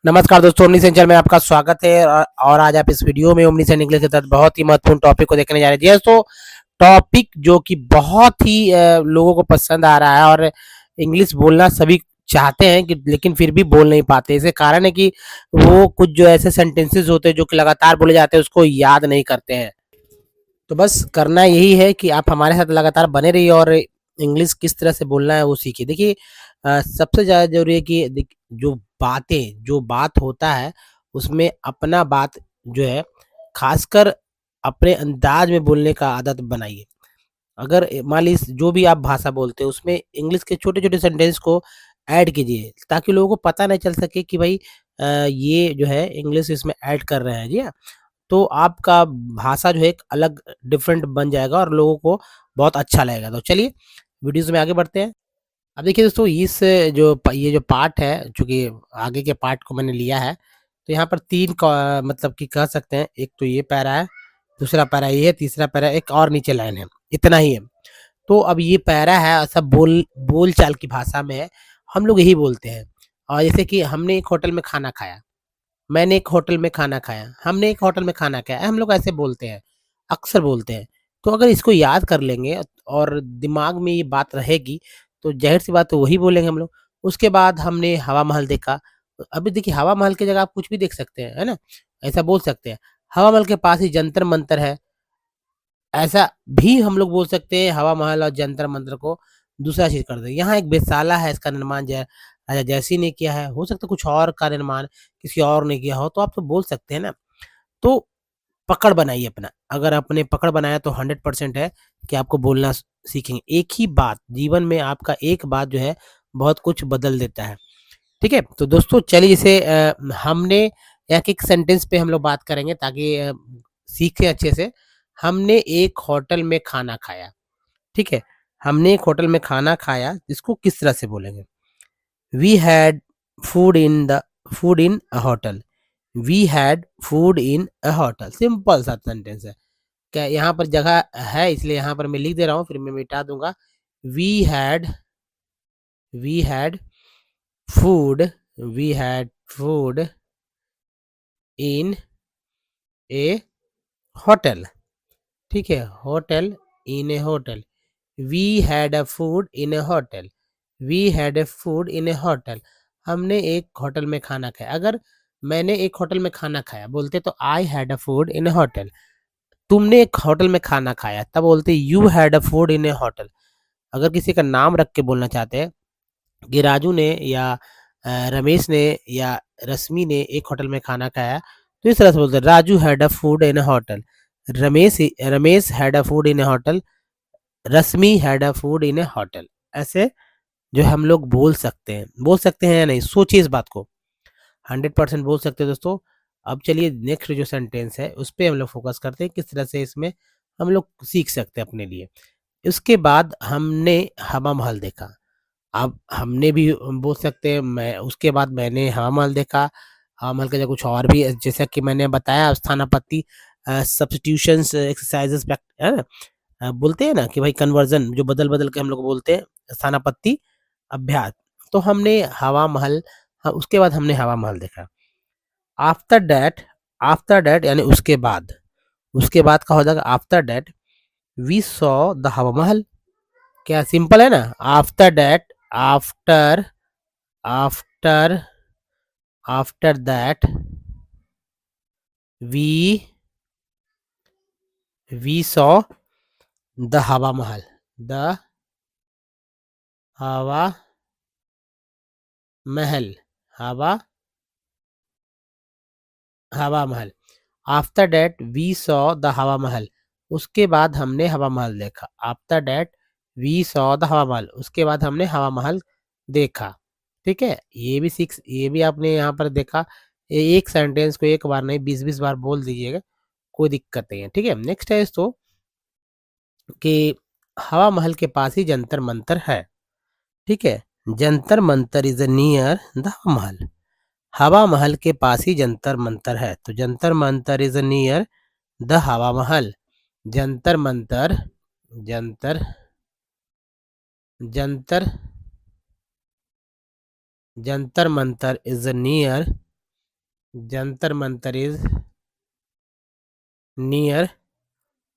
नमस्कार दोस्तों, ओमनी सेंचर में आपका स्वागत है। और आज आप इस वीडियो में ओमनी सेंचर इंग्लिश के तहत बहुत ही महत्वपूर्ण टॉपिक को देखने जा रहे हैं। जी दोस्तों, टॉपिक जो कि बहुत ही लोगों को पसंद आ रहा है और इंग्लिश बोलना सभी चाहते हैं कि लेकिन फिर भी बोल नहीं पाते। इसके कारण है कि वो कुछ जो ऐसे सेंटेंसेस होते हैं जो कि लगातार बोले जाते हैं उसको याद नहीं करते हैं। तो बस करना यही है कि आप हमारे साथ लगातार बने रहिए और इंग्लिश किस तरह से बोलना है वो सीखिए। देखिए, सबसे ज़्यादा ज़रूरी है कि जो बात होता है उसमें अपना बात जो है खासकर अपने अंदाज में बोलने का आदत बनाइए। अगर मान लीजिए जो भी आप भाषा बोलते हो उसमें इंग्लिश के छोटे-छोटे सेंटेंस को ऐड कीजिए ताकि लोगों को पता ना चल सके कि भाई ये जो है इंग्लिश इसमें ऐड कर रहे हैं। जी हाँ। तो आपका भाषा जो है एक अलग डिफरेंट बन जाएगा और लोगों को बहुत अच्छा लगेगा। तो चलिए वीडियोज़ में आगे बढ़ते हैं। अब देखिए दोस्तों, ये जो पार्ट है, चूँकि आगे के पार्ट को मैंने लिया है, तो यहाँ पर 3 मतलब कि कह सकते हैं, एक तो ये पैरा है, दूसरा पैरा ये है, तीसरा पैरा एक और नीचे लाइन है, इतना ही है। तो अब ये पैरा है, सब बोल-चाल की भाषा में है, हम लोग यही बोलते हैं। और जैसे कि हमने एक होटल में खाना खाया, मैंने एक होटल में खाना खाया, हमने एक होटल में खाना खाया, हम लोग ऐसे बोलते हैं, अक्सर बोलते हैं। तो अगर इसको याद कर लेंगे और दिमाग में ये बात रहेगी, तो ज़ाहिर-सी बात है वही बोलेंगे हम लोग। उसके बाद हमने हवा महल देखा, अभी देखिए हवा महल की जगह आप कुछ भी देख सकते हैं, है ना? ऐसा बोल सकते हैं। हवा महल के पास ही जंतर मंतर है, ऐसा भी हम लोग बोल सकते हैं। हवा महल और जंतर मंतर को दूसरा चीज़ कर दें। यहाँ एक वेधशाला है, इसका निर्माण राजा जयसिंह ने किया है, हो सकता है कुछ और का निर्माण किसी और ने किया हो, तो आप तो बोल सकते हैं ना। तो पकड़ बनाइए अपना, अगर आपने पकड़ बनाया तो 100% है कि आपको बोलना सीखेंगे। एक ही बात जीवन में, आपका एक बात जो है बहुत कुछ बदल देता है। ठीक है? तो दोस्तों चलिए, जैसे हमने एक-एक सेंटेंस पे हम लोग बात करेंगे ताकि सीखें अच्छे से। हमने एक होटल में खाना खाया, ठीक है? हमने एक होटल में खाना खाया, इसको किस तरह से बोलेंगे? We had food in the food in a hotel. We had food in a hotel. Simple सा सेंटेंस है। क्या यहाँ पर जगह है इसलिए यहाँ पर मैं लिख दे रहा हूँ, फिर मैं मिटा दूँगा। We had we had food we had food in a hotel. ठीक है? Hotel, in a hotel. We had a food in a hotel. We had a food in a hotel. हमने एक होटल में खाना खाया। अगर मैंने एक होटल में खाना खाया बोलते तो I had a food in a hotel. तुमने एक होटल में खाना खाया तब बोलते you had a food in a hotel. अगर किसी का नाम रख के बोलना चाहते हैं कि राजू ने या रमेश ने या रश्मि ने एक होटल में खाना खाया, तो इस तरह से बोलते हैं Raju had a food in a hotel. Ramesh had a food in a hotel. Rashmi had a food in a hotel. ऐसे जो हम लोग बोल सकते हैं या नहीं, सोचिए इस बात को। 100% बोल सकते हैं दोस्तों। अब चलिए नेक्स्ट जो सेंटेंस है उस पे हम लोग फोकस करते हैं, किस तरह से इसमें हम लोग सीख सकते हैं अपने लिए। उसके बाद हमने हवा महल देखा। अब हमने भी बोल सकते हैं, मैं उसके बाद मैंने हवा महल देखा। हवा महल की जगह कुछ और भी, जैसा कि मैंने बताया स्थानापत्ति सब्स्टिट्यूशंस एक्सरसाइजेस है ना? बोलते हैं ना कि भाई कन्वर्जन जो बदल-बदल के हम लोग बोलते हैं, स्थानापत्ति अभ्यास। तो हमने हवा महल, उसके बाद हमने हवा महल देखा। आफ्टर दैट आफ्टर दैट यानी उसके बाद का हो जाएगा after that we saw the Hawa Mahal. क्या सिंपल है ना? After that after after after that we we saw the Hawa Mahal. The Hawa Mahal. Hawa Hawa Mahal. After that we saw the Hawa Mahal. उसके बाद हमने हवा महल देखा। After that we saw the Hawa Mahal. उसके बाद हमने हवा महल देखा। ठीक है? ये भी आपने यहाँ पर देखा। एक सेंटेंस को एक बार नहीं 20-20 बार बोल दीजिएगा, कोई दिक्कत नहीं है। ठीक है? नेक्स्ट है दोस्तों कि हवा महल के पास ही जंतर मंतर है। ठीक है? Jantar Mantar is near the Hawa Mahal. हवा महल के पास ही जंतर मंतर है, तो Jantar Mantar is near the Hawa Mahal. Jantar Mantar Jantar Jantar Jantar Mantar is near Jantar Mantar is near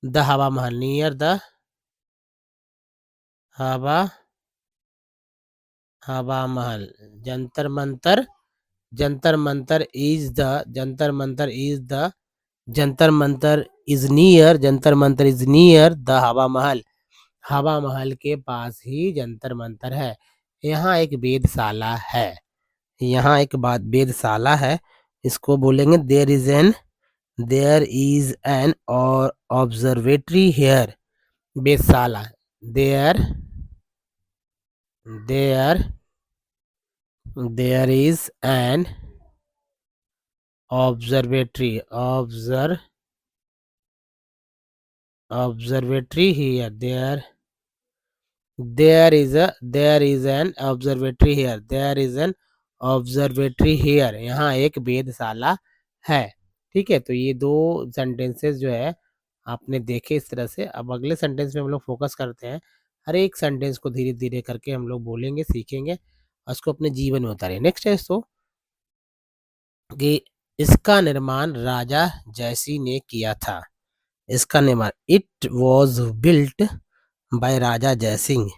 the Hawa Mahal, near the हवा हवा महल। Jantar Mantar, Jantar Mantar is the, Jantar Mantar is the, Jantar Mantar is near, Jantar Mantar is near the Hawa Mahal. हवा महल के पास ही जंतर मंतर है। यहाँ एक वेधशाला है, यहाँ एक बात वेधशाला है, इसको बोलेंगे देयर इज एन और ऑब्जर्वेटरी हेयर। वेधशाला, there there there is an observatory observatory here, there is an observatory here, there is an observatory here। यहाँ एक वेधशाला है। ठीक है, तो ये दो सेंटेंसेस जो है आपने देखे इस तरह से। अब अगले सेंटेंस में हम लोग फोकस करते हैं। हर एक सेंटेंस को धीरे धीरे करके हम लोग बोलेंगे, सीखेंगे और उसको अपने जीवन में उतारें। नेक्स्ट है तो कि इसका निर्माण राजा जयसिंह ने किया था। इसका निर्माण, it was built by Raja Jaisingh.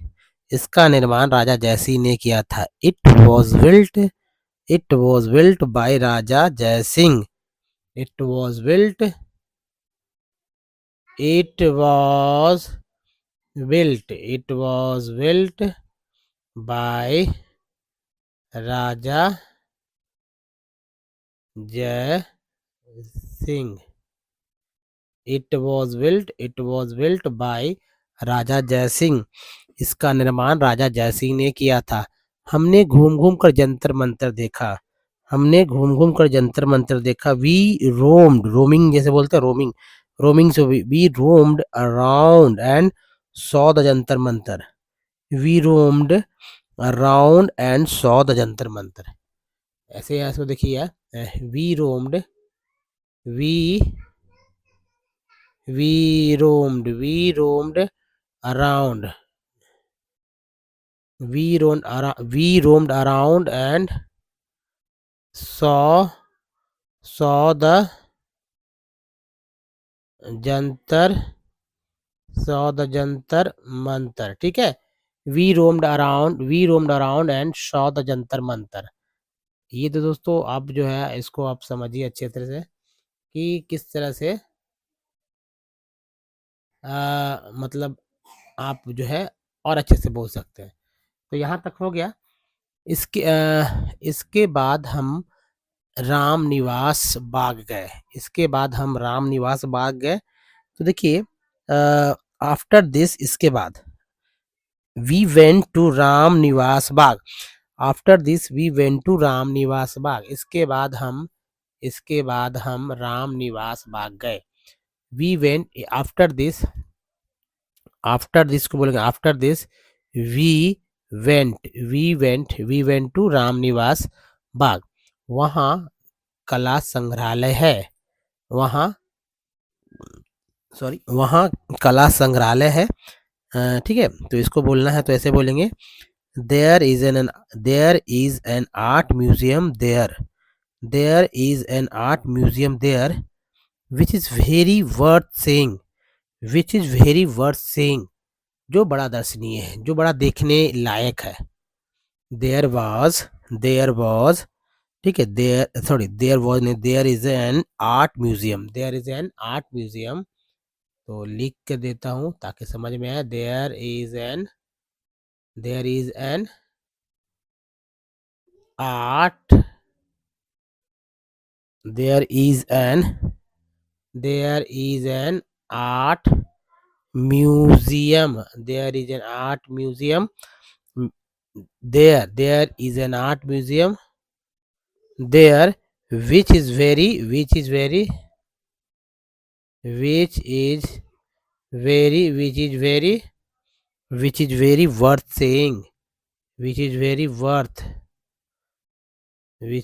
इसका निर्माण राजा जयसिंह ने किया था। It was built by Raja Jaisingh. It was built by Raja Jai Singh. It was built by Raja Jai Singh. इसका निर्माण राजा जय सिंह ने किया था। हमने घूम घूम कर जंतर मंतर देखा। हमने घूम घूम कर जंतर मंतर देखा। वी रोम्ड, रोमिंग जैसे बोलते हैं, रोमिंग से we roamed around and saw the Jantar Mantar. We roamed around and saw the Jantar Mantar. ऐसे यहाँ इसको देखिए, we roamed around we roamed around and saw the jantar mantar। ठीक है, we roamed around and saw the jantar mantar। ये तो दोस्तों आप जो है इसको आप समझिए अच्छे तरह से कि किस तरह से मतलब आप जो है और अच्छे से बोल सकते हैं। तो यहाँ तक हो गया। इसके बाद हम राम निवास बाग गए। इसके बाद हम राम निवास बाग गए। तो देखिए, आफ्टर दिस, इसके बाद, we went to Ram Niwas Bagh. After this we went to Ram Niwas Bagh. इसके बाद हम राम निवास बाग गए। वी वेंट, आफ्टर दिस को बोलेंगे after this we went to Ram Niwas Bagh. वहाँ कला संग्रहालय है। वहाँ कला संग्रहालय है। ठीक है, तो इसको बोलना है तो ऐसे बोलेंगे, there is an art museum there. There is an art museum there which is very worth seeing. जो बड़ा दर्शनीय है, जो बड़ा देखने लायक है। देयर वॉज, ठीक है, there is an art museum. तो लिख के देता हूं ताकि समझ में आए। There is an art there is an art museum. There is an art museum there which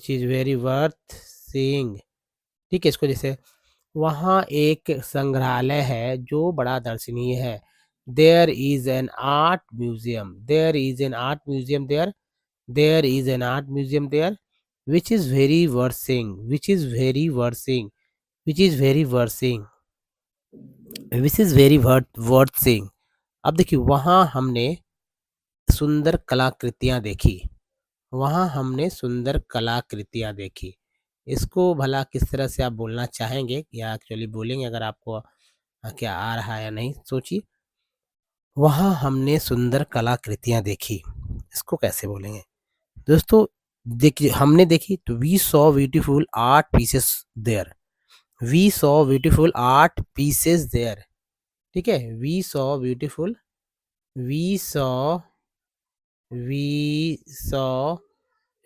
is very worth seeing। ठीक है, इसको जैसे, वहाँ एक संग्रहालय है जो बड़ा दर्शनीय है। There is an art museum there. which is very worsening, which is very worsening, which is very worsening, which is very worsening। अब देखिए वहाँ हमने सुंदर कलाकृतियाँ देखी, वहाँ हमने सुंदर कलाकृतियाँ देखी। इसको भला किस तरह से आप बोलना चाहेंगे या एक्चुअली बोलेंगे, अगर आपको क्या आ रहा है या नहीं सोचिए। वहाँ हमने सुंदर कलाकृतियाँ देखी, इसको कैसे बोलेंगे? दोस्तों देखिए हमने देखी तो we saw beautiful art pieces there, we saw beautiful art pieces there, ठीक है? We saw beautiful, we saw we saw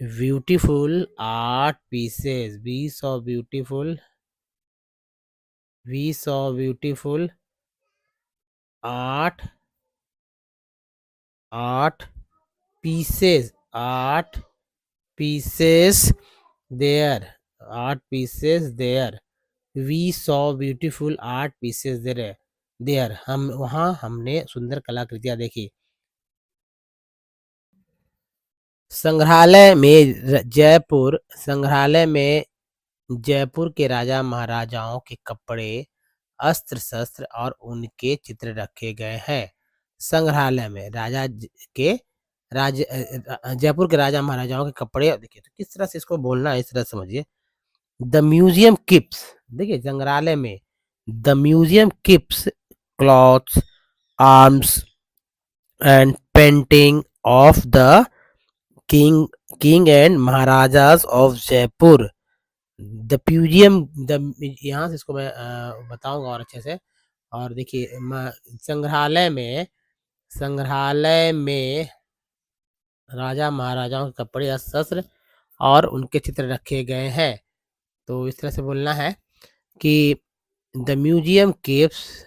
beautiful art pieces, we saw beautiful, we saw beautiful art art pieces, art pieces there, art pieces there, we saw beautiful art pieces there, हम वहाँ हमने सुंदर कलाकृतियाँ देखी। संग्रहालय में जयपुर, संग्रहालय में जयपुर के राजा महाराजाओं के कपड़े, अस्त्र शस्त्र और उनके चित्र रखे गए हैं। संग्रहालय में के जयपुर के राजा महाराजाओं के कपड़े, देखिए तो किस तरह से इसको बोलना है, इस तरह समझिए। द म्यूजियम किप्स, देखिए संग्रहालय में the museum keeps clothes, arms and painting of the king king and maharajas of Jaipur. The museum, the यहाँ से इसको मैं बताऊंगा और अच्छे से। और देखिए संग्रहालय में, संग्रहालय में राजा महाराजाओं के कपड़े, अस्त्र और उनके चित्र रखे गए हैं। तो इस तरह से बोलना है कि the museum keeps,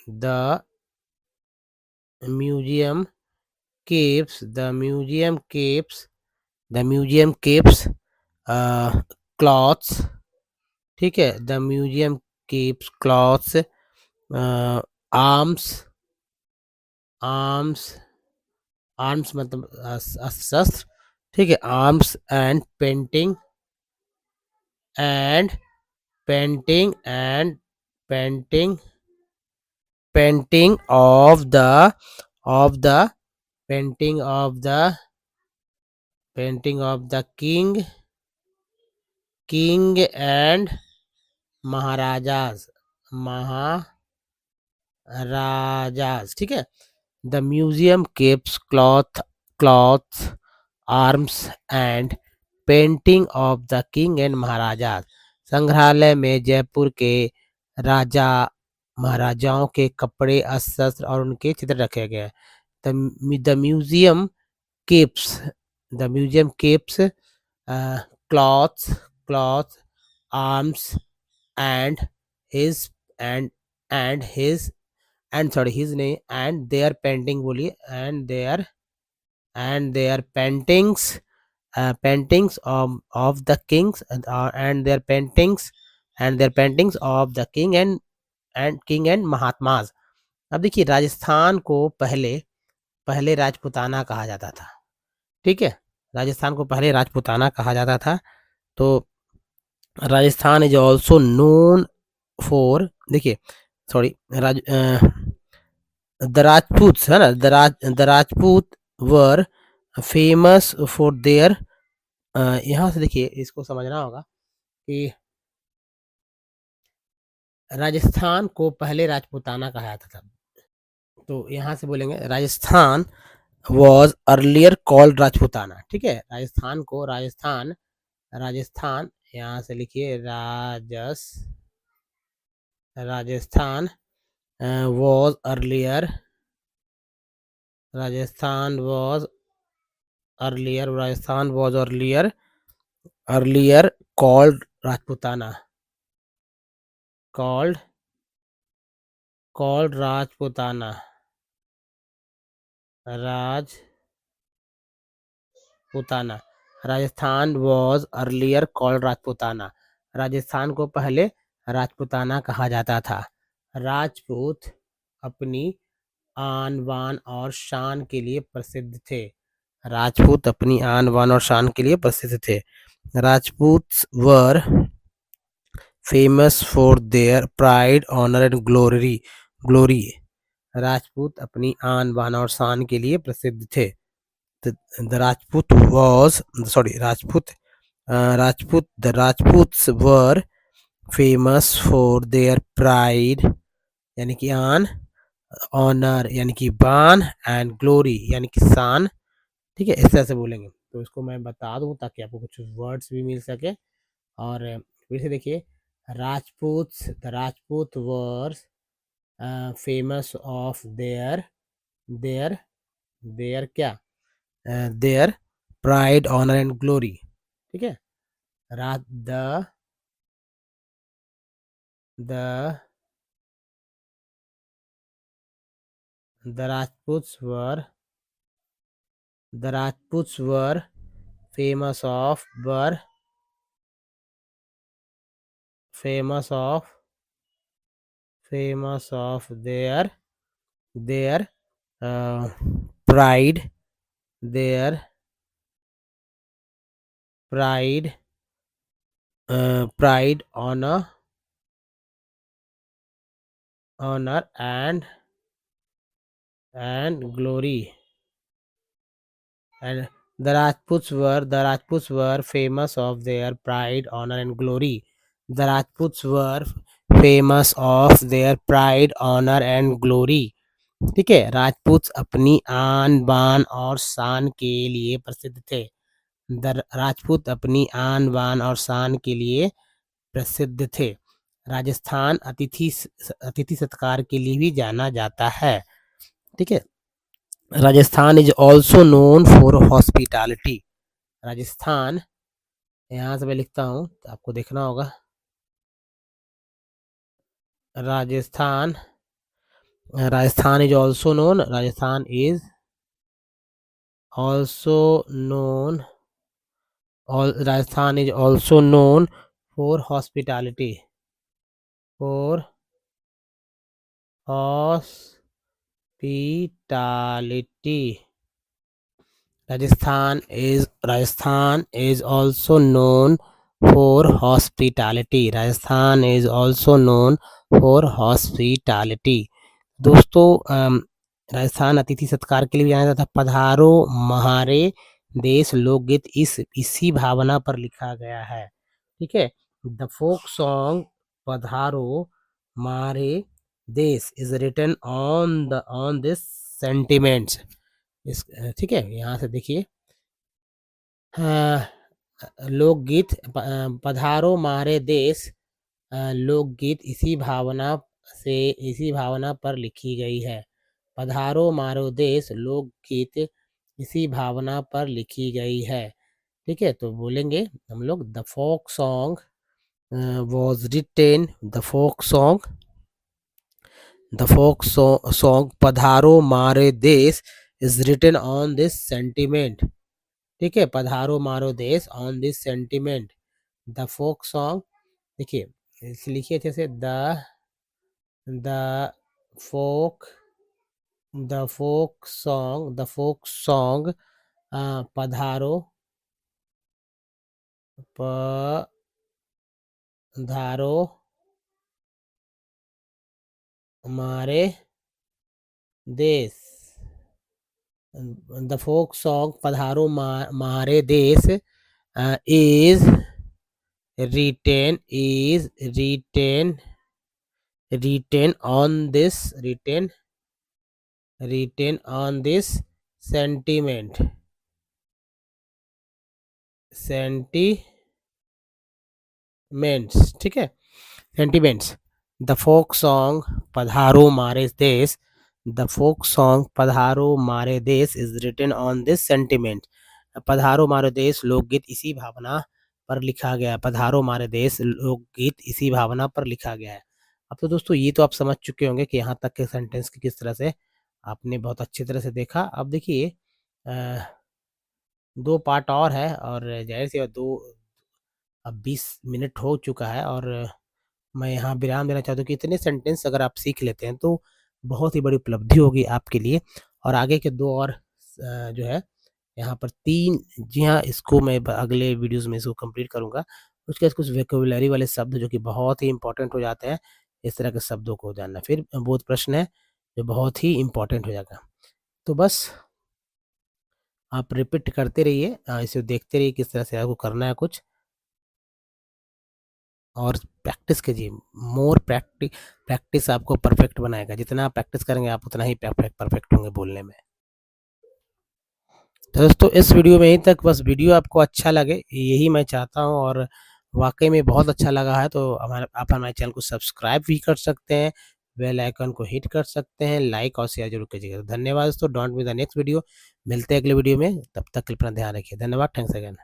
the museum keeps, the museum keeps, the museum keeps clothes, ठीक है? The museum keeps clothes, arms, arms, arms मतलब शस्त्र, ठीक है? Arms and painting and painting and painting painting of the painting of the painting of the king and maharajas, maharajas, ठीक है? The museum keeps clothes, arms and painting of the king and maharajas. संग्रहालय में जयपुर के राजा महाराजाओं के कपड़े, अस्त्र और उनके चित्र रखे गए हैं। The museum keeps, the museum keeps clothes, arms and his and sorry his name and their painting बोलिए, and their paintings, paintings of the kings and their paintings of the king and महात्माज। अब देखिए राजस्थान को पहले राजपूताना कहा जाता था, ठीक है? राजस्थान को पहले राजपूताना कहा जाता था। तो Rajasthan is also known for, देखिए सॉरी द राजपूत है ना, the Rajput were famous for there, यहाँ से देखिए इसको समझना होगा कि राजस्थान को पहले राजपूताना कहा जाता था। तो यहाँ से बोलेंगे Rajasthan was earlier called Rajputana, ठीक है? राजस्थान को राजस्थान यहाँ से लिखिए Rajasthan was earlier, Rajasthan was earlier called Rajputana, called Rajputana, Rajasthan was earlier called Rajputana. Rajasthan को पहले राजपूताना कहा जाता था। राजपूत अपनी आन बान और शान के लिए प्रसिद्ध थे। राजपूत अपनी आन बान और शान के लिए प्रसिद्ध थे। Rajputs were famous for their pride honour and glory. Rajput अपनी आन बान और शान के लिए प्रसिद्ध थे। The Rajput was sorry Rajput Rajput the Rajputs were famous for their pride यानी कि आन, ऑनर यानी कि बान, एंड ग्लोरी यानी कि शान। ठीक है, इस तरह से बोलेंगे। तो इसको मैं बता दूं ताकि आपको कुछ वर्ड्स भी मिल सके। और फिर से देखिए, the Rajput were famous of their their क्या their pride honour and glory. ठीक है, राज द द राजपूts were famous of were famous of their uh, pride their pride honor and glory. And the Rajputs were famous of their pride, honor, and glory. The Rajputs were famous of their pride, honor, and glory. ठीक है, राजपूत अपनी आन बान और शान के लिए प्रसिद्ध थे। राजपूत अपनी आन बान और शान के लिए प्रसिद्ध थे। राजस्थान अतिथि सत्कार के लिए भी जाना जाता है। ठीक है, Rajasthan is also known for hospitality. Rajasthan, यहाँ से मैं लिखता हूँ तो आपको देखना होगा। Rajasthan is also known Rajasthan is also known for hospitality Rajasthan is also known for hospitality. Rajasthan is also known for hospitality. दोस्तों, राजस्थान अतिथि सत्कार के लिए जाना जाता है। पधारो महारे देश लोकगीत इसी भावना पर लिखा गया है। ठीक है, the folk song Padharo Mhare Desh is written on this sentiments. ठीक है, यहाँ से देखिए, लोकगीत पधारो मारे देश लोकगीत इसी भावना पर लिखी गई है। पधारो मारो देश लोकगीत इसी भावना पर लिखी गई है। ठीक है, तो बोलेंगे हम लोग the folk song was written the folk song Padharo Mhare Desh is written on this sentiment. ठीक है, Padharo Mharo Desh on this sentiment. The folk song, देखिए लिखिए अच्छे से, the folk song Padharo Mhare देश the folk song Padharo Mhare देश is written on this sentiments। ठीक है, sentiments। The folk song Padharo Mhare Desh is written on this sentiment. Padharo Mharo देश लोकगीत इसी भावना पर लिखा गया है। पधारो मारे देश लोकगीत इसी भावना पर लिखा गया है। अब तो दोस्तों, ये तो आप समझ चुके होंगे कि यहाँ तक के सेंटेंस की किस तरह से आपने बहुत अच्छी तरह से देखा। अब देखिए, 2 पार्ट और है, और जाहिर सी बात अब 20 मिनट हो चुका है, और मैं यहाँ विराम देना चाहता हूँ कि इतने सेंटेंस अगर आप सीख लेते हैं तो बहुत ही बड़ी उपलब्धि होगी आपके लिए। और आगे के 2 और जो है यहाँ पर 3 जी हाँ, इसको मैं अगले वीडियोज़ में इसको कंप्लीट करूँगा। उसके बाद कुछ वोकैब्युलरी वाले शब्द जो कि बहुत ही इम्पोर्टेंट हो जाते हैं, इस तरह के शब्दों को जानना। फिर बोध प्रश्न है, जो बहुत ही इम्पोर्टेंट हो जाएगा। तो बस आप रिपीट करते रहिए, इसे देखते रहिए किस तरह से आपको करना है कुछ, और प्रैक्टिस कीजिए। मोर प्रैक्टिस आपको परफेक्ट बनाएगा। जितना आप प्रैक्टिस करेंगे, आप उतना ही परफेक्ट होंगे बोलने में। तो दोस्तों, इस वीडियो में यहीं तक। बस वीडियो आपको अच्छा लगे, यही मैं चाहता हूँ, और वाक़ई में बहुत अच्छा लगा है तो आप हमारे चैनल को सब्सक्राइब भी कर सकते हैं, बेल आइकन को हिट कर सकते हैं, लाइक और शेयर ज़रूर कीजिएगा। धन्यवाद दोस्तों, don't miss the next video. मिलते हैं अगले वीडियो में, तब तक के लिए अपना ध्यान रखिए। धन्यवाद, थैंक्स अगेन।